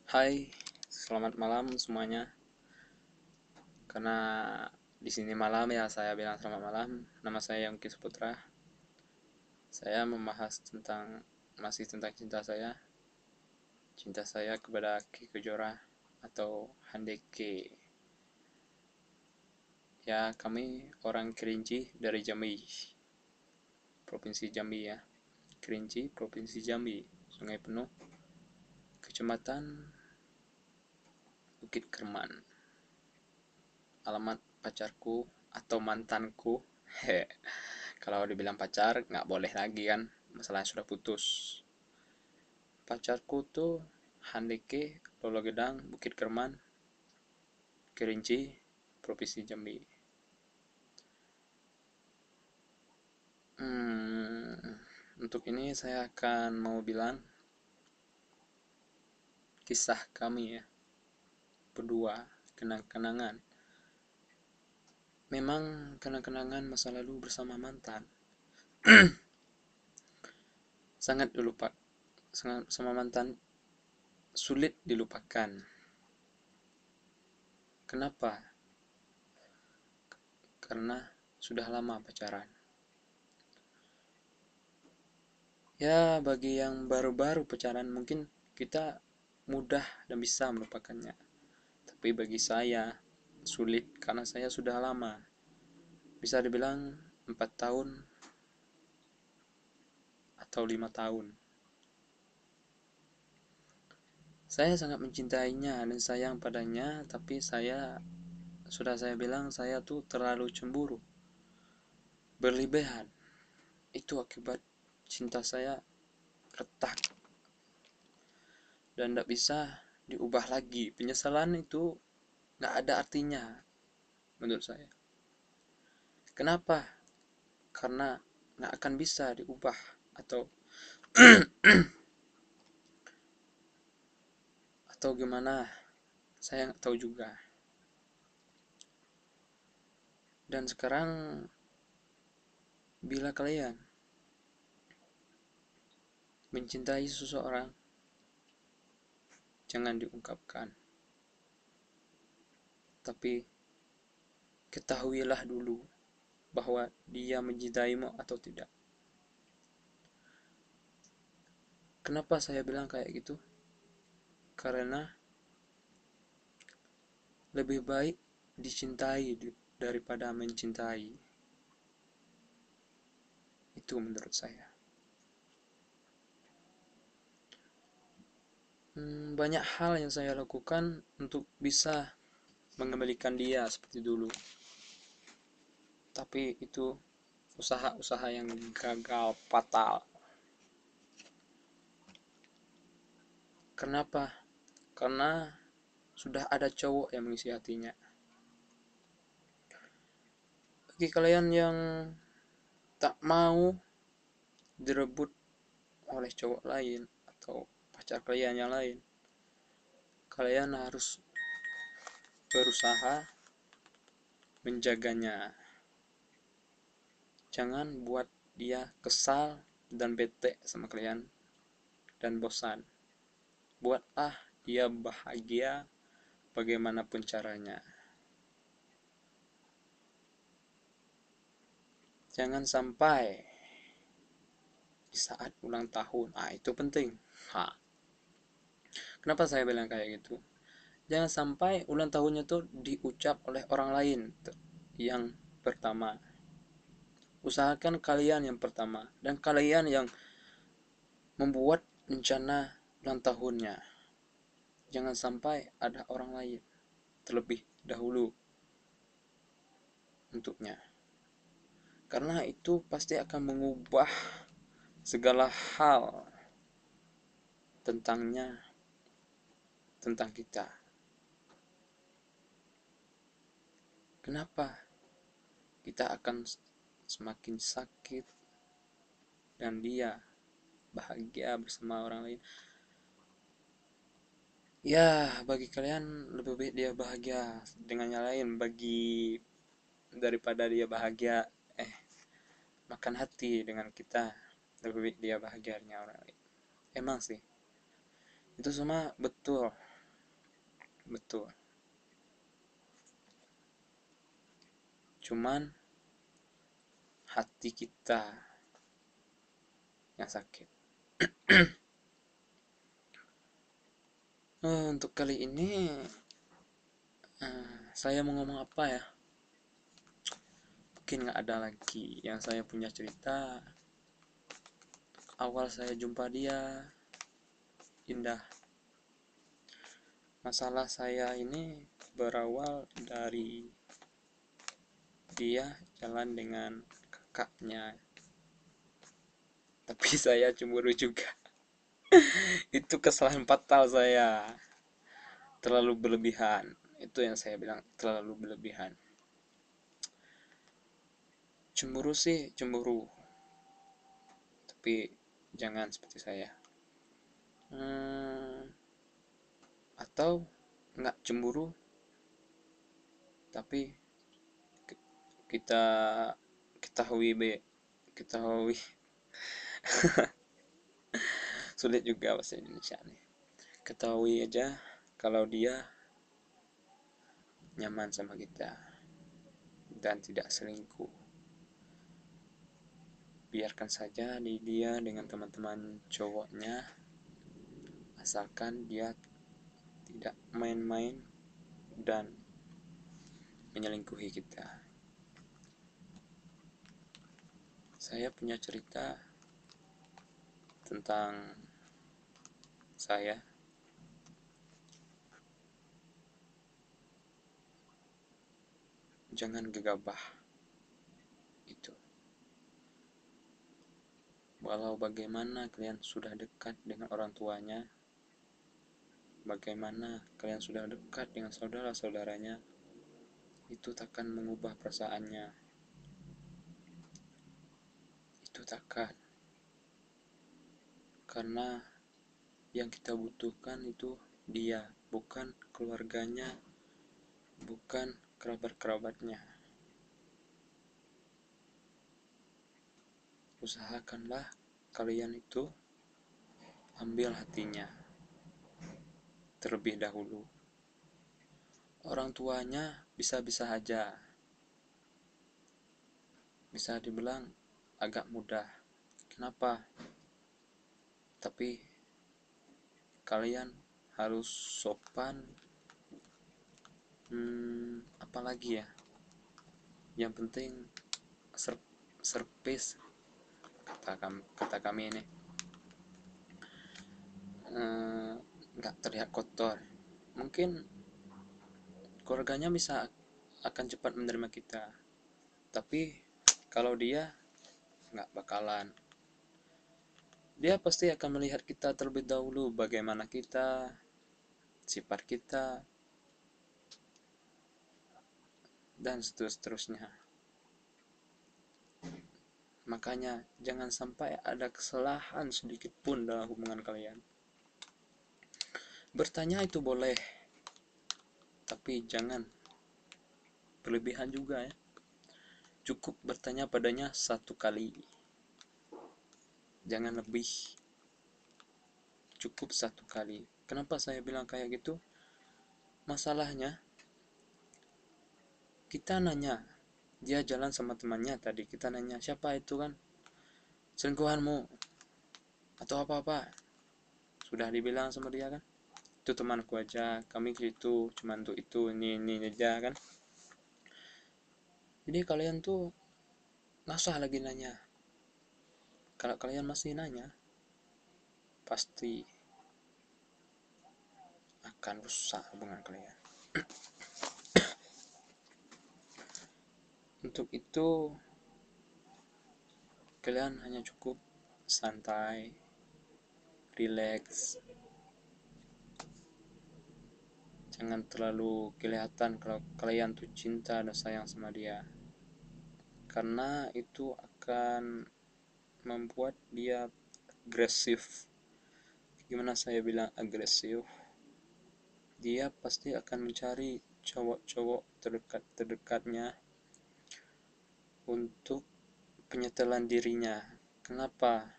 Hai, selamat malam semuanya. Karena di sini malam ya, saya bilang selamat malam. Nama saya Yongki Saputra. Saya membahas tentang cinta saya kepada Ki Kejora atau Handeke. Ya, kami orang Kerinci dari Jambi, Provinsi Jambi ya. Kerinci, Provinsi Jambi, Sungai Penuh, Kecamatan Bukit Kerman. Alamat pacarku atau mantanku. He, kalau dibilang pacar nggak boleh lagi kan, masalahnya sudah putus. Pacarku tuh Handeke, Lolo Gedang, Bukit Kerman, Kerinci, Provinsi Jambi. Untuk ini saya akan mau bilang kisah kami ya, berdua, kenang-kenangan. Memang kenang-kenangan masa lalu bersama mantan sangat dilupakan, sangat sama mantan sulit dilupakan. Kenapa? Karena sudah lama pacaran. Ya, bagi yang baru-baru pacaran mungkin kita mudah dan bisa melupakannya. Tapi bagi saya sulit karena saya sudah lama. Bisa dibilang 4 tahun atau 5 tahun. Saya sangat mencintainya dan sayang padanya, tapi sudah saya bilang saya tuh terlalu cemburu. Berlebihan. Itu akibat cinta saya retak dan tidak bisa diubah lagi. Penyesalan itu nggak ada artinya menurut saya. Kenapa? Karena nggak akan bisa diubah atau gimana, saya nggak tahu juga. Dan sekarang bila kalian mencintai seseorang, jangan diungkapkan, tapi ketahuilah dulu bahwa dia mencintaimu atau tidak. Kenapa saya bilang kayak gitu? Karena lebih baik dicintai daripada mencintai. Itu menurut saya. Banyak hal yang saya lakukan untuk bisa mengembalikan dia seperti dulu. Tapi itu usaha-usaha yang gagal fatal. Kenapa? Karena sudah ada cowok yang mengisi hatinya. Bagi kalian yang tak mau direbut oleh cowok lain atau pacar kalian yang lain, kalian harus berusaha menjaganya. Jangan buat dia kesal dan bete sama kalian dan bosan. Buatlah dia bahagia bagaimanapun caranya. Jangan sampai di saat ulang tahun, itu penting. Kenapa saya bilang kayak gitu? Jangan sampai ulang tahunnya tuh diucap oleh orang lain yang pertama. Usahakan kalian yang pertama dan kalian yang membuat rencana ulang tahunnya. Jangan sampai ada orang lain terlebih dahulu untuknya. Karena itu pasti akan mengubah segala hal tentangnya, tentang kita. Kenapa? Kita akan semakin sakit dan dia bahagia bersama orang lain. Ya, bagi kalian lebih baik dia bahagia dengan yang lain daripada dia bahagia makan hati dengan kita. Lebih baik dia bahagia dengan orang lain. Emang sih, itu semua betul. betul. Cuman hati kita yang sakit. Untuk kali ini saya mau ngomong apa ya? Mungkin nggak ada lagi yang saya punya cerita. Awal saya jumpa dia indah. Masalah saya ini berawal dari dia jalan dengan kakaknya, tapi saya cemburu juga. Itu kesalahan fatal saya, terlalu berlebihan. Itu yang saya bilang, terlalu berlebihan. Cemburu sih cemburu, tapi jangan seperti saya. Atau nggak cemburu, tapi kita ketahui ketahui sulit juga bahasa Indonesia nih. Ketahui aja kalau dia nyaman sama kita dan tidak selingkuh. Biarkan saja dia dengan teman-teman cowoknya, asalkan dia tidak main-main dan menyelingkuhi kita. Saya punya cerita tentang saya. Jangan gegabah itu. Walau bagaimana kalian sudah dekat dengan orang tuanya, bagaimana kalian sudah dekat dengan saudara-saudaranya, itu takkan mengubah perasaannya. Itu takkan. Karena yang kita butuhkan itu dia, bukan keluarganya, bukan kerabat-kerabatnya. Usahakanlah kalian itu ambil hatinya terlebih dahulu. Orang tuanya bisa-bisa aja, bisa dibilang agak mudah. Kenapa? Tapi kalian harus sopan. Apalagi ya, yang penting servis, kata kami ini, nggak terlihat kotor. Mungkin keluarganya bisa akan cepat menerima kita, tapi kalau dia nggak bakalan. Dia pasti akan melihat kita terlebih dahulu, bagaimana kita, sifat kita, dan seterusnya. Makanya jangan sampai ada kesalahan sedikit pun dalam hubungan kalian. Bertanya itu boleh, tapi jangan berlebihan juga ya. Cukup bertanya padanya 1 kali, jangan lebih. Cukup 1 kali. Kenapa saya bilang kayak gitu? Masalahnya kita nanya, dia jalan sama temannya tadi, kita nanya, siapa itu kan, selingkuhanmu atau apa-apa. Sudah dibilang sama dia kan, itu temanku aja, kami gitu cuma untuk itu, ini aja kan. Jadi kalian tuh nggak usah lagi nanya. Kalau kalian masih nanya, pasti akan rusak hubungan kalian. Untuk itu kalian hanya cukup santai, relax. Jangan terlalu kelihatan kalau kalian tuh cinta dan sayang sama dia, karena itu akan membuat dia agresif. Gimana saya bilang agresif? Dia pasti akan mencari cowok-cowok terdekat-terdekatnya untuk penyetelan dirinya. Kenapa?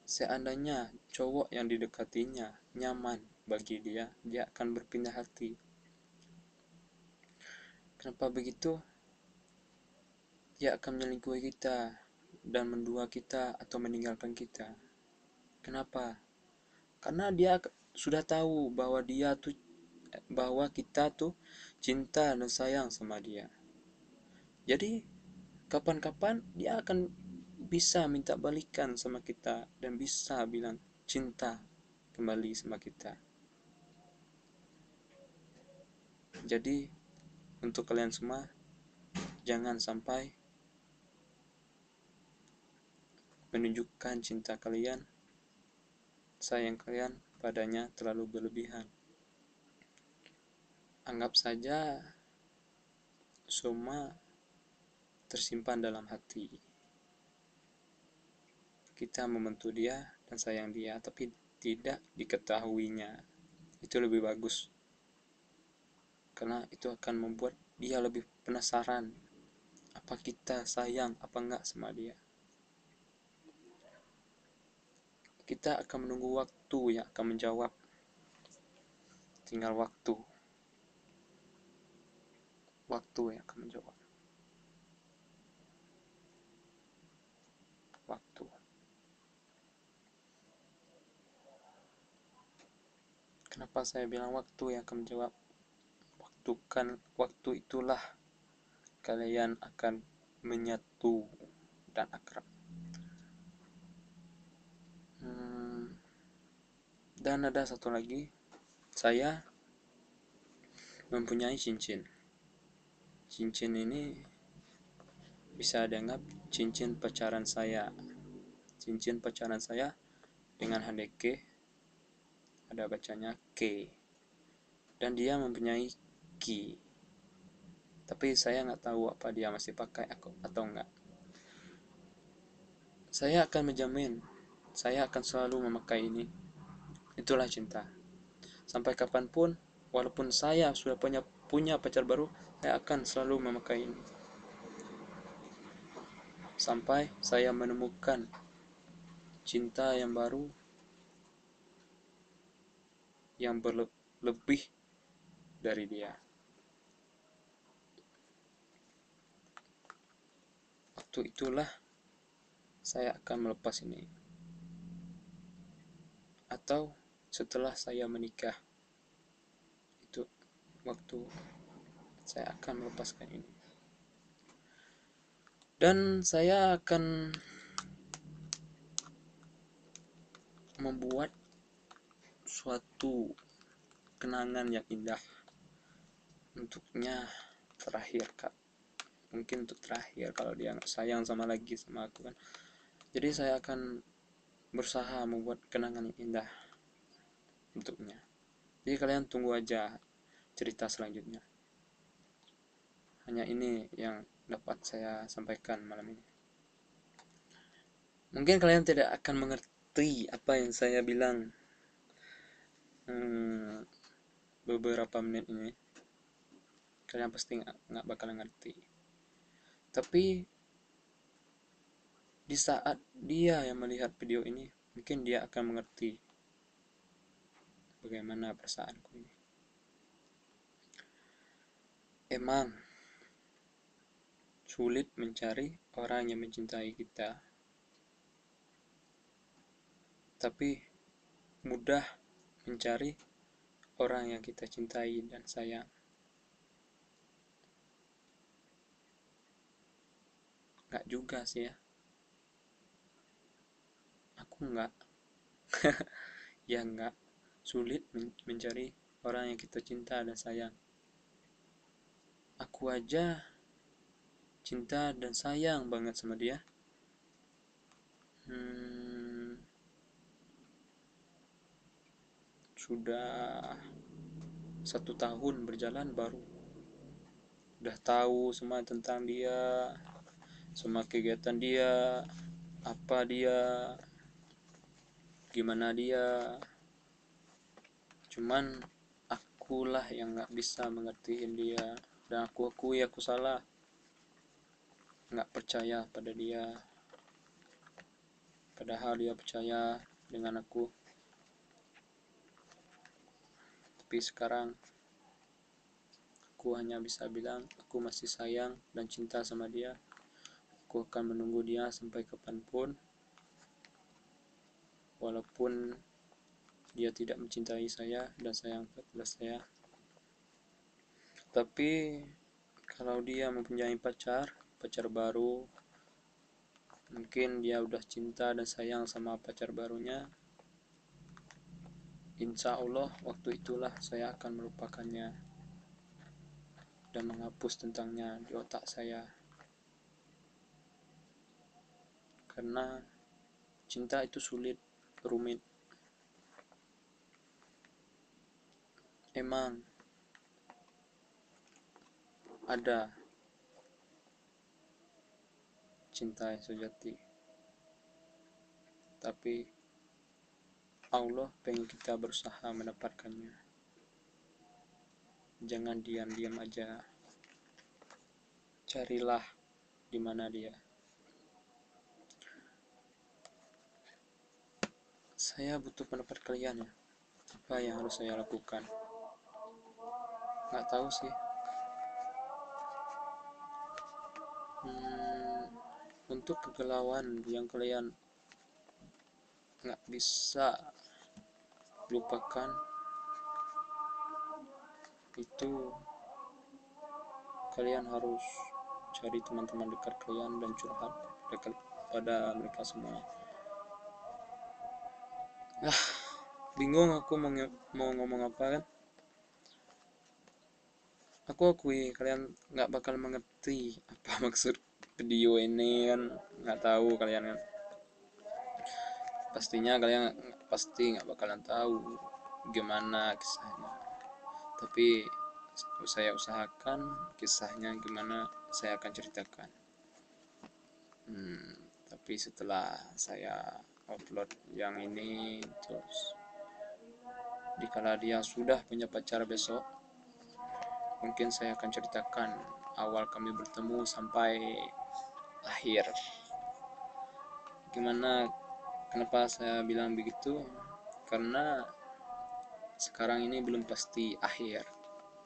Seandainya cowok yang didekatinya nyaman bagi dia, dia akan berpindah hati. Kenapa begitu? Dia akan menyelingkuhi kita dan mendua kita atau meninggalkan kita. Kenapa? Karena dia sudah tahu bahwa kita tuh cinta dan sayang sama dia. Jadi kapan-kapan dia akan bisa minta balikan sama kita dan bisa bilang cinta kembali sama kita. Jadi untuk kalian semua, jangan sampai menunjukkan cinta kalian, sayang kalian padanya terlalu berlebihan. Anggap saja semua tersimpan dalam hati. Kita membentuk dia dan sayang dia, tapi tidak diketahuinya. Itu lebih bagus. Karena itu akan membuat dia lebih penasaran. Apa kita sayang, apa enggak sama dia. Kita akan menunggu waktu yang akan menjawab. Tinggal waktu. Waktu yang akan menjawab. Waktu. Kenapa saya bilang waktu yang akan menjawab? Waktu itulah kalian akan menyatu dan akrab. Dan ada satu lagi, saya mempunyai cincin. Cincin ini bisa dianggap cincin pacaran saya. Cincin pacaran saya dengan handeke, ada bacanya K, dan dia mempunyai Ki. Tapi saya nggak tahu apa dia masih pakai atau enggak. Saya akan menjamin, saya akan selalu memakai ini. Itulah cinta. Sampai kapanpun, walaupun saya sudah punya pacar baru, saya akan selalu memakai ini. Sampai saya menemukan cinta yang baru, yang lebih dari dia. Waktu itulah saya akan melepas ini. Atau setelah saya menikah, itu waktu saya akan melepaskan ini. Dan saya akan membuat suatu kenangan yang indah untuknya terakhir, Kak. Mungkin untuk terakhir kalau dia nggak sayang sama aku kan. Jadi saya akan berusaha membuat kenangan yang indah untuknya. Jadi kalian tunggu aja cerita selanjutnya. Hanya ini yang dapat saya sampaikan malam ini. Mungkin kalian tidak akan mengerti apa yang saya bilang beberapa menit ini. Kalian pasti nggak bakalan ngerti. Tapi di saat dia yang melihat video ini, mungkin dia akan mengerti bagaimana perasaanku ini. Emang sulit mencari orang yang mencintai kita, tapi mudah mencari orang yang kita cintai dan sayang. Nggak juga sih ya. Aku nggak. Ya nggak. Sulit mencari orang yang kita cinta dan sayang. Aku aja cinta dan sayang banget sama dia. Sudah 1 tahun berjalan baru udah tahu semua tentang dia, semua kegiatan dia, apa dia, gimana dia. Cuman akulah yang nggak bisa mengertiin dia, dan aku akui aku salah, nggak percaya pada dia, padahal dia percaya dengan aku. Tapi sekarang aku hanya bisa bilang aku masih sayang dan cinta sama dia. Aku akan menunggu dia sampai kapanpun, walaupun dia tidak mencintai saya dan sayang kepada saya. Tapi kalau dia mempunyai pacar baru, mungkin dia udah cinta dan sayang sama pacar barunya, insya Allah waktu itulah saya akan melupakannya dan menghapus tentangnya di otak saya. Karena cinta itu sulit, rumit. Emang ada cinta yang sejati, tapi Allah pengen kita berusaha mendapatkannya. Jangan diam-diam aja, carilah di mana dia. Saya butuh pendapat kalian ya, apa yang harus saya lakukan? Nggak tahu sih. Untuk kegalauan yang kalian nggak bisa lupakan, itu kalian harus cari teman-teman dekat kalian dan curhat dekat pada mereka semua. Bingung aku mau ngomong apa kan. Aku akui kalian nggak bakal mengerti apa maksud video ini kan, nggak tahu kalian kan. Pastinya kalian pasti nggak bakalan tahu gimana kisahnya, tapi saya usahakan kisahnya gimana saya akan ceritakan. Tapi setelah saya upload yang ini, terus dikala dia sudah punya pacar besok, mungkin saya akan ceritakan awal kami bertemu sampai akhir. Gimana, kenapa saya bilang begitu? Karena sekarang ini belum pasti akhir.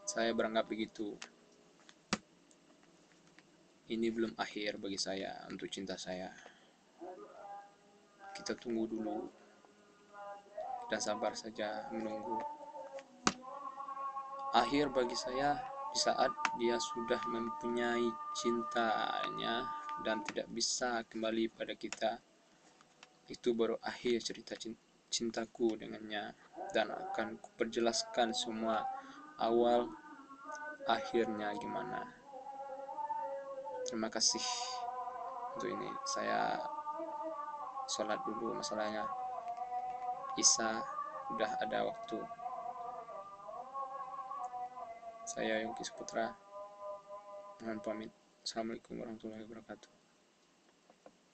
Saya beranggap begitu. Ini belum akhir bagi saya untuk cinta saya. Kita tunggu dulu dan sabar saja menunggu. Akhir bagi saya di saat dia sudah mempunyai cintanya dan tidak bisa kembali pada kita. Itu baru akhir cerita cintaku dengannya, dan akan kuperjelaskan semua awal akhirnya gimana. Terima kasih untuk ini. Saya sholat dulu, masalahnya Isya udah ada waktu. Saya Yongki Saputra, mohon pamit. Assalamualaikum warahmatullahi wabarakatuh.